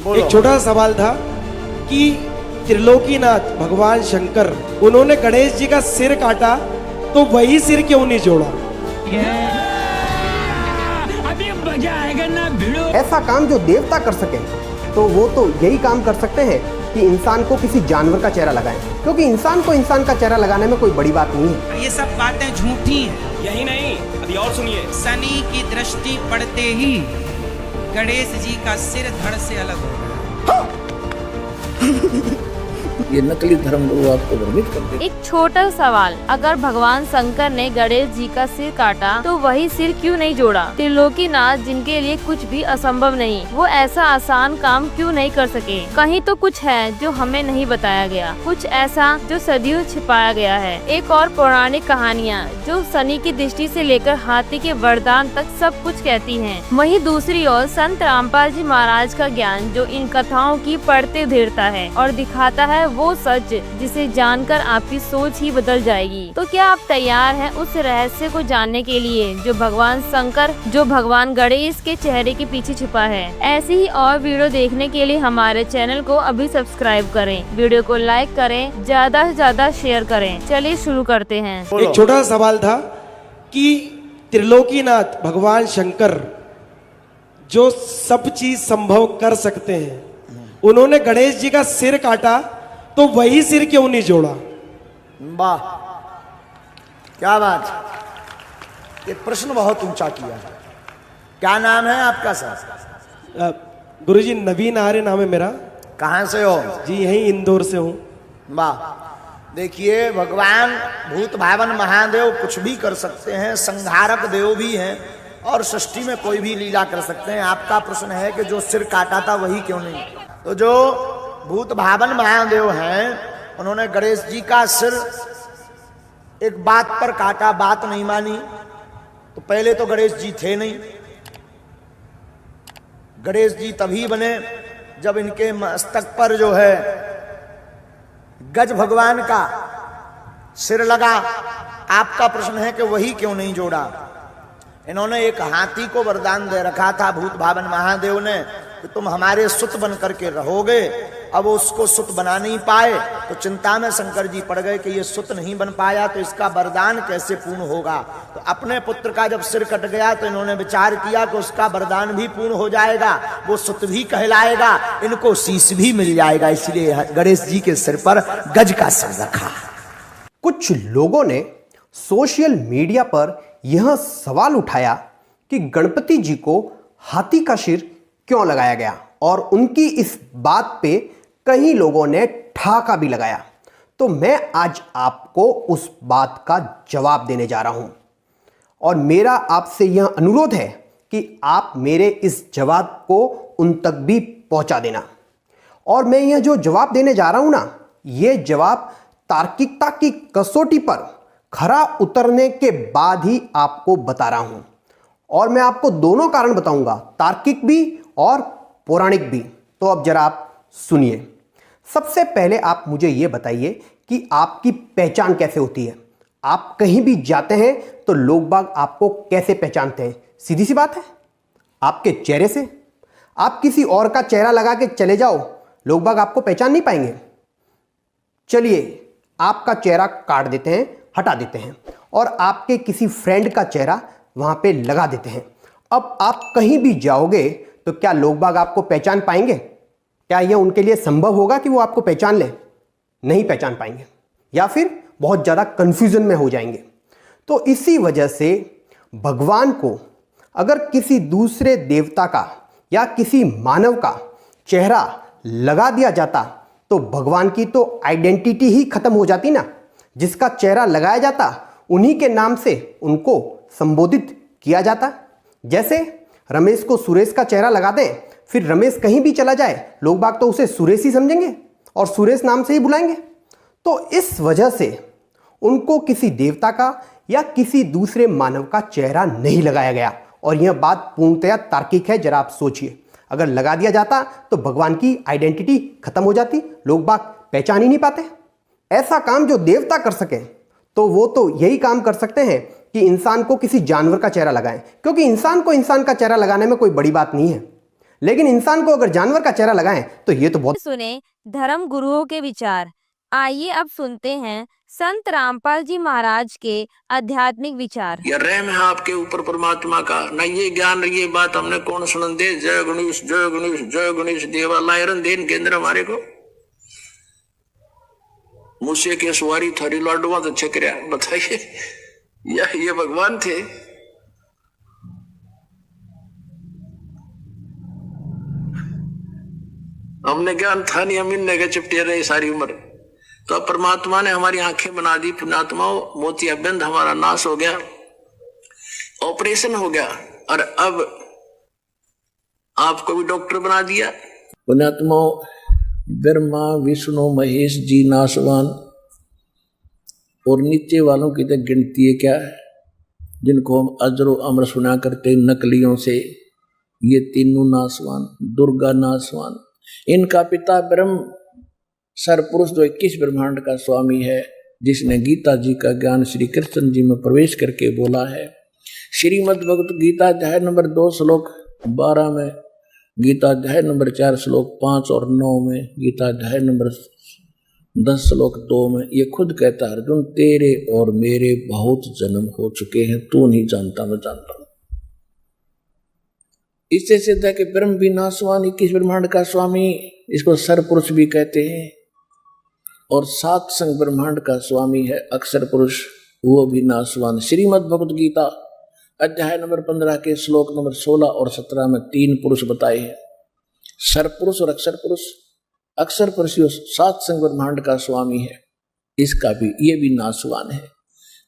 एक छोटा सा सवाल था कि त्रिलोकीनाथ भगवान शंकर उन्होंने गणेश जी का सिर काटा तो वही सिर क्यों नहीं जोड़ा? अभी मजा आएगा ना भिड़ो। ऐसा काम जो देवता कर सके तो वो तो यही काम कर सकते हैं कि इंसान को किसी जानवर का चेहरा लगाएं, क्योंकि इंसान को इंसान का चेहरा लगाने में कोई बड़ी बात नहीं है। ये सब बातें झूठी हैं। यही नहीं, अभी और सुनिए। शनि की दृष्टि पड़ते ही गणेश जी का सिर धड़ से अलग हो गया। ये नकली धर्म लोग आपको भ्रमित करते हैं। एक छोटा सवाल, अगर भगवान शंकर ने गणेश जी का सिर काटा तो वही सिर क्यों नहीं जोड़ा? त्रिलोकीनाथ जिनके लिए कुछ भी असंभव नहीं, वो ऐसा आसान काम क्यों नहीं कर सके? कहीं तो कुछ है जो हमें नहीं बताया गया, कुछ ऐसा जो सदियों छिपाया गया है। एक और पौराणिक कहानियाँ जो शनि की दृष्टि से लेकर हाथी के वरदान तक सब कुछ कहती हैं। वहीं दूसरी ओर संत रामपाल जी महाराज का ज्ञान जो इन कथाओं की पढ़ते उधेड़ता है और दिखाता है वो सच जिसे जानकर आपकी सोच ही बदल जाएगी। तो क्या आप तैयार हैं उस रहस्य को जानने के लिए जो भगवान शंकर, जो भगवान गणेश के चेहरे के पीछे छुपा है? ऐसी ही और वीडियो देखने के लिए हमारे चैनल को अभी सब्सक्राइब करें, वीडियो को लाइक करें, ज्यादा से ज्यादा शेयर करें। चलिए शुरू करते हैं। एक छोटा सा सवाल था कि त्रिलोकीनाथ भगवान शंकर जो सब चीज संभव कर सकते हैं, उन्होंने गणेश जी का सिर काटा तो वही सिर क्यों नहीं जोड़ा? वाह, क्या बात। ये प्रश्न बहुत ऊंचा किया है। क्या नाम है आपका सर? गुरुजी नवीन आर्य नाम है मेरा। कहां से हो? जी यहीं इंदौर से हूँ। वाह, देखिए भगवान भूत भावन महादेव कुछ भी कर सकते हैं, संहारक देव भी हैं और सृष्टि में कोई भी लीला कर सकते हैं। आपका प्रश्न है कि जो सिर काटा था वही क्यों नहीं? तो जो भूत भावन महादेव हैं उन्होंने गणेश जी का सिर एक बात पर काटा, बात नहीं मानी। तो पहले तो गणेश जी थे नहीं। गणेश जी तभी बने जब इनके मस्तक पर जो है गज भगवान का सिर लगा। आपका प्रश्न है कि वही क्यों नहीं जोड़ा? इन्होंने एक हाथी को वरदान दे रखा था भूत भावन महादेव ने कि तुम हमारे सुत बन करके रहोगे। अब उसको सुत बना नहीं पाए तो चिंता में शंकर जी पड़ गए कि ये सुत नहीं बन पाया तो इसका वरदान कैसे पूर्ण होगा। तो अपने पुत्र का जब सिर कट गया तो इन्होंने विचार किया कि उसका वरदान भी पूर्ण हो जाएगा, वो सुत भी कहलाएगा, इनको शीश भी मिल जाएगा। इसलिए गणेश जी के सिर पर गज का सिर रखा। कुछ लोगों ने सोशल मीडिया पर यह सवाल उठाया कि गणपति जी को हाथी का सिर क्यों लगाया गया, और उनकी इस बात पे कई लोगों ने ठाका भी लगाया। तो मैं आज आपको उस बात का जवाब देने जा रहा हूं, और मेरा आपसे यह अनुरोध है कि आप मेरे इस जवाब को उन तक भी पहुंचा देना। और मैं यह जो जवाब देने जा रहा हूं ना, यह जवाब तार्किकता की कसौटी पर खरा उतरने के बाद ही आपको बता रहा हूं। और मैं आपको दोनों कारण बताऊंगा, तार्किक भी और पौराणिक भी। तो अब जरा आप सुनिए। सबसे पहले आप मुझे यह बताइए कि आपकी पहचान कैसे होती है? आप कहीं भी जाते हैं तो लोग बाग आपको कैसे पहचानते हैं? सीधी सी बात है, आपके चेहरे से। आप किसी और का चेहरा लगा के चले जाओ, लोग बाग आपको पहचान नहीं पाएंगे। चलिए आपका चेहरा काट देते हैं, हटा देते हैं, और आपके किसी फ्रेंड का चेहरा वहां पे लगा देते हैं। अब आप कहीं भी जाओगे तो क्या लोग बाग आपको पहचान पाएंगे? क्या यह उनके लिए संभव होगा कि वो आपको पहचान लें? नहीं पहचान पाएंगे, या फिर बहुत ज़्यादा कंफ्यूजन में हो जाएंगे। तो इसी वजह से भगवान को अगर किसी दूसरे देवता का या किसी मानव का चेहरा लगा दिया जाता तो भगवान की तो आइडेंटिटी ही खत्म हो जाती ना। जिसका चेहरा लगाया जाता उन्हीं के नाम से उनको संबोधित किया जाता। जैसे रमेश को सुरेश का चेहरा लगा दें, फिर रमेश कहीं भी चला जाए लोग बाग तो उसे सुरेश ही समझेंगे और सुरेश नाम से ही बुलाएंगे। तो इस वजह से उनको किसी देवता का या किसी दूसरे मानव का चेहरा नहीं लगाया गया, और यह बात पूर्णतया तार्किक है। जरा आप सोचिए, अगर लगा दिया जाता तो भगवान की आइडेंटिटी खत्म हो जाती, लोग बाग पहचान ही नहीं पाते। ऐसा काम जो देवता कर सके तो वो तो यही काम कर सकते हैं कि इंसान को किसी जानवर का चेहरा लगाएं, क्योंकि इंसान को इंसान का चेहरा लगाने में कोई बड़ी बात नहीं है। लेकिन इंसान को अगर जानवर का चेहरा लगाएं तो ये तो बहुत। सुने धर्म गुरुओं के विचार। आइए अब सुनते हैं संत रामपाल जी महाराज के आध्यात्मिक विचार। या रहम है आपके ऊपर परमात्मा का, ना ये ज्ञान ये बात हमने कौन सुन दे। जय गणेश जय गणेश जय गणेश देवा लायरन देन के अंदर हमारे को मूसे के सवारी थारी लाडुआ तो चक्रिया बताइए, ये भगवान थे। हमने ज्ञान था नहीं, हम इनने के चिपटे रहे सारी उम्र। तो अब परमात्मा ने हमारी आंखें बना दी, पुण्यात्माओं मोतियाबिंद हमारा नाश हो गया, ऑपरेशन हो गया, और अब आपको भी डॉक्टर बना दिया। पुण्यात्माओं ब्रह्मा विष्णु महेश जी नासवान और नीचे वालों की तो गिनती है क्या है, जिनको हम अजरो अमर सुना करते नकलियों से। ये तीनों नासवान, दुर्गा नासवान, इनका पिता ब्रह्म सरपुरुष जो 21 ब्रह्मांड का स्वामी है, जिसने गीता जी का ज्ञान श्री कृष्ण जी में प्रवेश करके बोला है। श्रीमद् भगवत गीता अध्याय नंबर 2 श्लोक 12 में, गीता अध्याय नंबर 4 श्लोक 5 और 9 में, गीता अध्याय नंबर 10 श्लोक 2 में ये खुद कहता है, अर्जुन तेरे और मेरे बहुत जन्म हो चुके हैं, तू नहीं जानता मैं जानता हूं। इससे सिद्ध है कि ब्रह्म भी नासवान, 21 ब्रह्मांड का स्वामी, इसको सरपुरुष भी कहते हैं, और 7 संग ब्रह्मांड का स्वामी है अक्षर पुरुष, वो भी नासवान। श्रीमद् भगवत गीता अध्याय नंबर 15 के श्लोक नंबर 16 और 17 में 3 पुरुष बताए हैं, सरपुरुष और अक्षर पुरुष। अक्षर पुरुष 7 संग ब्रह्मांड का स्वामी है, इसका भी ये भी नासवान है।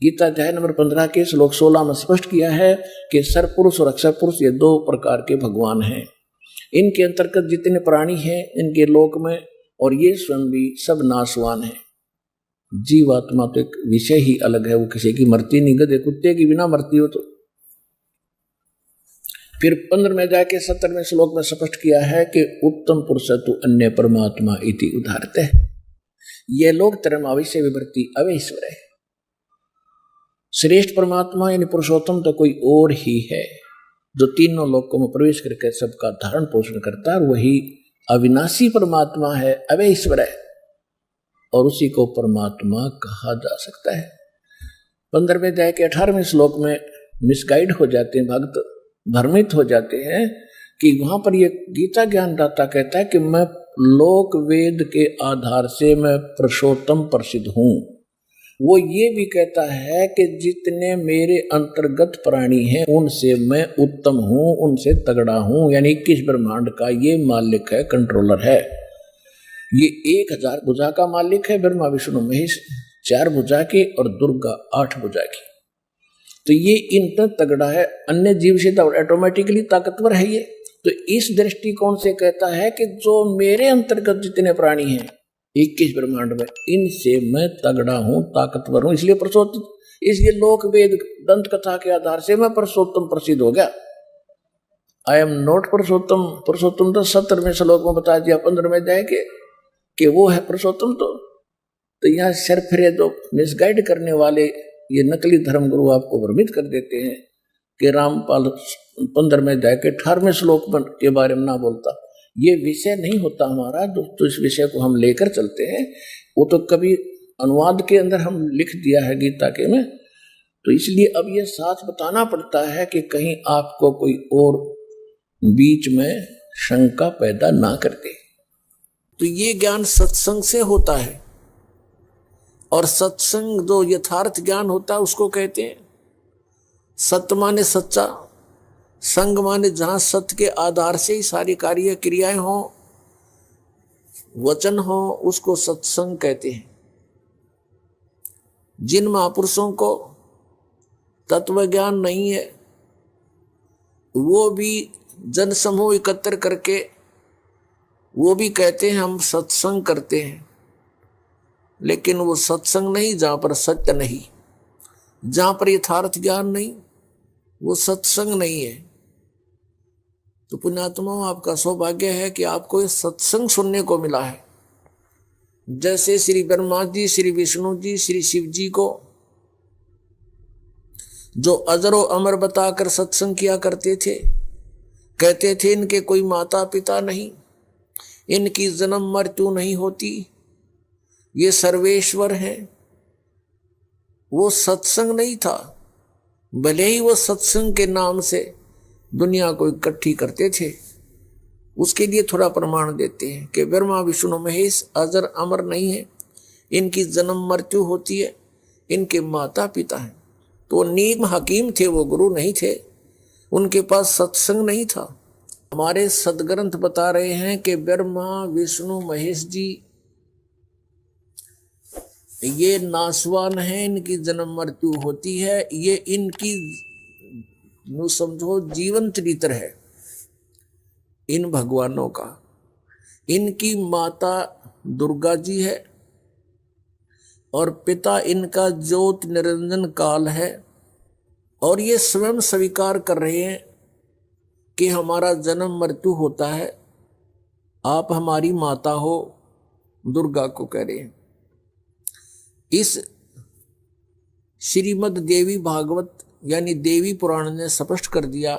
गीता अध्याय नंबर 15 के श्लोक 16 में स्पष्ट किया है कि सरपुरुष और अक्षर पुरुष ये 2 प्रकार के भगवान हैं। इनके अंतर्गत जितने प्राणी हैं इनके लोक में, और ये स्वयं भी सब नासवान है। जीवात्मा तो एक विषय ही अलग है, वो किसी की मरती नहीं, गधे कुत्ते की बिना मरती हो तो। फिर 15वें अध्याय के 17वें श्लोक में स्पष्ट किया है कि उत्तम पुरुष तु अन्य परमात्मा इति उदाहरते। यह लोक तरम अवश्य विभर्ति अवैश्वर है। श्रेष्ठ परमात्मा यानी पुरुषोत्तम तो कोई और ही है, जो तीनों लोकों में प्रवेश करके सबका धारण पोषण करता है, वही अविनाशी परमात्मा है, अवैश्वर है, और उसी को परमात्मा कहा जा सकता है। 15वें अध्याय के 18वें श्लोक में मिसगाइड हो जाते हैं भक्त, भ्रमित हो जाते हैं कि वहां पर ये गीता ज्ञानदाता कहता है कि मैं लोक वेद के आधार से मैं पुरुषोत्तम प्रसिद्ध हूं। वो ये भी कहता है कि जितने मेरे अंतर्गत प्राणी हैं उनसे मैं उत्तम हूं, उनसे तगड़ा हूं, यानी 21 ब्रह्मांड का ये मालिक है, कंट्रोलर है। ये 1000 भुजा का मालिक है, ब्रह्मा विष्णु महेश 4 भुजा के और दुर्गा 8 भुजा की। तो ये इतना तगड़ा है, अन्य जीव से तो ऑटोमेटिकली ताकतवर है ये। तो इस दृष्टिकोण से कहता है कि जो मेरे अंतर्गत जितने प्राणी हैं 21 ब्रह्मांड में, इनसे मैं तगड़ा हूं, ताकतवर हूं, इसलिए पुरुषोत्तम, इसलिए लोक वेद दंत कथा के आधार से मैं पुरुषोत्तम प्रसिद्ध हो गया। आई एम नॉट पुरुषोत्तम। पुरुषोत्तम तो 17वें श्लोक में बता दिया 15वें अध्याय के कि वो है पुरुषोत्तम। तो यहाँ सरफिरे जो मिसगाइड करने वाले ये नकली धर्म गुरु आपको भ्रमित कर देते हैं कि रामपाल 15वें अध्याय के 18वें श्लोक के बारे में ना बोलता। ये विषय नहीं होता हमारा, तो इस विषय को हम लेकर चलते हैं। वो तो कभी अनुवाद के अंदर हम लिख दिया है गीता के में, तो इसलिए अब ये साथ बताना पड़ता है कि कहीं आपको कोई और बीच में शंका पैदा ना कर दे। तो ये ज्ञान सत्संग से होता है, और सत्संग जो यथार्थ ज्ञान होता है उसको कहते हैं सत्य माने सच्चा, संग माने जहां सत्य के आधार से ही सारी कार्य क्रियाएं हो, वचन हो, उसको सत्संग कहते हैं। जिन महापुरुषों को तत्व ज्ञान नहीं है वो भी जन समूह एकत्र करके वो भी कहते हैं हम सत्संग करते हैं, लेकिन वो सत्संग नहीं जहां पर सत्य नहीं, जहां पर यथार्थ ज्ञान नहीं, वो सत्संग नहीं है। तो पुण्यात्मा आपका सौभाग्य है कि आपको ये सत्संग सुनने को मिला है। जैसे श्री ब्रह्मा जी, श्री विष्णु जी, श्री शिव जी को जो अजरो अमर बताकर सत्संग किया करते थे, कहते थे इनके कोई माता पिता नहीं, इनकी जन्म मृत्यु नहीं होती, ये सर्वेश्वर हैं। वो सत्संग नहीं था, भले ही वो सत्संग के नाम से दुनिया को इकट्ठी करते थे। उसके लिए थोड़ा प्रमाण देते हैं कि ब्रह्मा विष्णु महेश अजर अमर नहीं है, इनकी जन्म मृत्यु होती है, इनके माता पिता हैं। तो नीम हकीम थे, वो गुरु नहीं थे, उनके पास सत्संग नहीं था। हमारे सदग्रंथ बता रहे हैं कि ब्रह्मा विष्णु महेश जी ये नासवान हैं, इनकी जन्म मृत्यु होती है, ये इनकी नु समझो जीवन चरित्र है इन भगवानों का। इनकी माता दुर्गा जी है और पिता इनका ज्योत निरंजन काल है, और ये स्वयं स्वीकार कर रहे हैं कि हमारा जन्म मृत्यु होता है, आप हमारी माता हो, दुर्गा को कह रहे हैं। इस श्रीमद् देवी भागवत यानी देवी पुराण ने स्पष्ट कर दिया,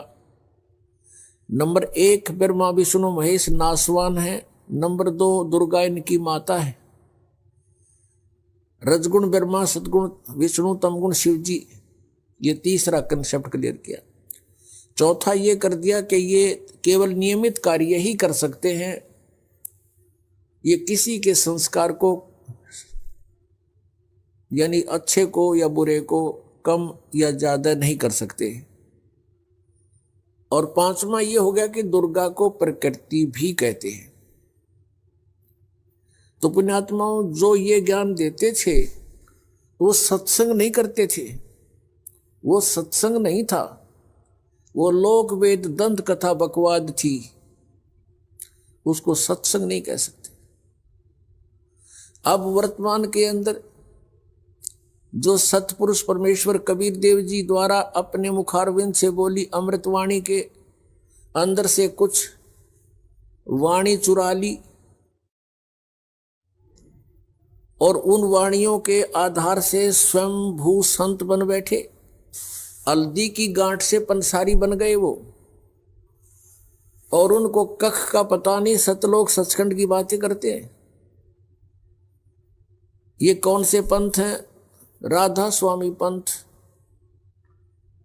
नंबर 1 ब्रह्मा विष्णु महेश नासवान है, नंबर 2 दुर्गा इनकी माता है, रजगुण ब्रह्मा सदगुण विष्णु तमगुण शिव जी, ये तीसरा कंसेप्ट क्लियर किया। चौथा ये कर दिया कि ये केवल नियमित कार्य ही कर सकते हैं, ये किसी के संस्कार को यानी अच्छे को या बुरे को कम या ज्यादा नहीं कर सकते। और पांचवा ये हो गया कि दुर्गा को प्रकृति भी कहते हैं। तो पुण्यात्माओं जो ये ज्ञान देते थे वो सत्संग नहीं करते थे, वो सत्संग नहीं था, वो लोक वेद दंत कथा बकवाद थी, उसको सत्संग नहीं कह सकते। अब वर्तमान के अंदर जो सतपुरुष परमेश्वर कबीर देव जी द्वारा अपने मुखारविंद से बोली अमृतवाणी के अंदर से कुछ वाणी चुरा ली और उन वाणियों के आधार से स्वयं भू संत बन बैठे, हल्दी की गांठ से पंसारी बन गए वो, और उनको कख का पता नहीं, सतलोक सचखंड की बातें करते हैं। ये कौन से पंथ हैं? राधा स्वामी पंथ,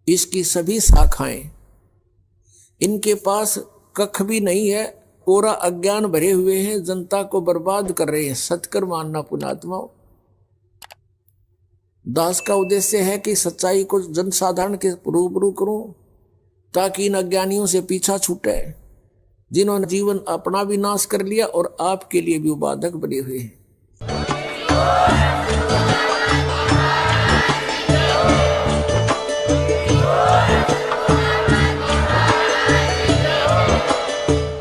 इसकी सभी शाखाएं, इनके पास कख भी नहीं है, पूरा अज्ञान भरे हुए हैं, जनता को बर्बाद कर रहे हैं। सत्कर मानना पुण्यात्माओं, दास का उद्देश्य है कि सच्चाई को जनसाधारण के रूबरू करूं ताकि इन अज्ञानियों से पीछा छूटे जिन्होंने जीवन अपना भी नाश कर लिया और आपके लिए भी उबाधक बने हुए हैं।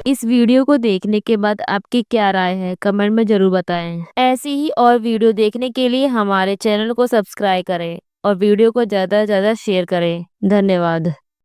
इस वीडियो को देखने के बाद आपकी क्या राय है कमेंट में जरूर बताएं। ऐसी ही और वीडियो देखने के लिए हमारे चैनल को सब्सक्राइब करें और वीडियो को ज़्यादा से ज़्यादा शेयर करें। धन्यवाद।